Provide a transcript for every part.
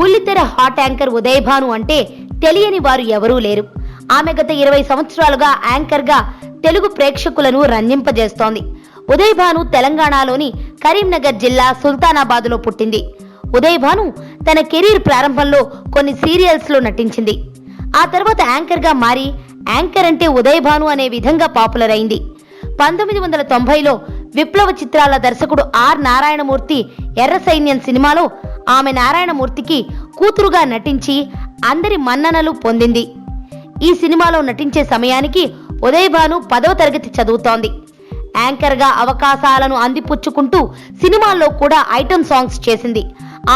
బుల్లితెర hot anchor Udayabhanu అంటే తెలియని వారు ఎవరూ లేరు. ఆమె గత 20 సంవత్సరాలుగా యాంకర్ గా తెలుగు ప్రేక్షకులను రంజింపజేస్తోంది. ఉదయభాను తెలంగాణలోని కరీంనగర్ జిల్లా సుల్తానాబాద్ లో పుట్టింది. ఉదయభాను తన కెరీర్ ప్రారంభంలో కొన్ని సీరియల్స్ లో నటించింది. ఆ తర్వాత యాంకర్ గా మారి యాంకర్ అంటే ఉదయభాను అనే విధంగా పాపులర్ అయింది. 1990లో విప్లవ చిత్రాల దర్శకుడు ఆర్ నారాయణమూర్తి ఎర్ర సైన్యం సినిమాలో ఆమె నారాయణమూర్తికి కూతురుగా నటించి అందరి మన్ననలు పొందింది. ఈ సినిమాలో నటించే సమయానికి ఉదయభాను 10వ తరగతి చదువుతోంది. యాంకర్ గా అవకాశాలను అందిపుచ్చుకుంటూ సినిమాల్లో కూడా ఐటమ్ సాంగ్స్ చేసింది.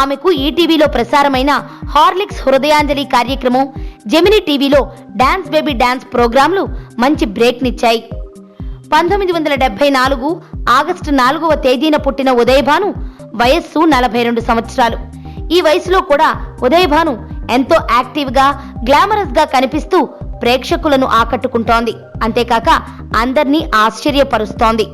ఆమెకు ఈటీవీలో ప్రసారమైన హార్లిక్స్ హృదయాంజలి కార్యక్రమం, జెమినీ టీవీలో డాన్స్ బేబీ డాన్స్ ప్రోగ్రాంలు మంచి బ్రేక్ నిచ్చాయి. 1974 ఆగస్టు 4వ తేదీన పుట్టిన ఉదయభాను వయస్సు 42 సంవత్సరాలు. ఈ వయసులో కూడా ఉదయభాను ఎంతో యాక్టివ్ గా, గ్లామరస్ గా కనిపిస్తూ ప్రేక్షకులను ఆకట్టుకుంటోంది. అంతేకాక అందర్నీ ఆశ్చర్యపరుస్తోంది.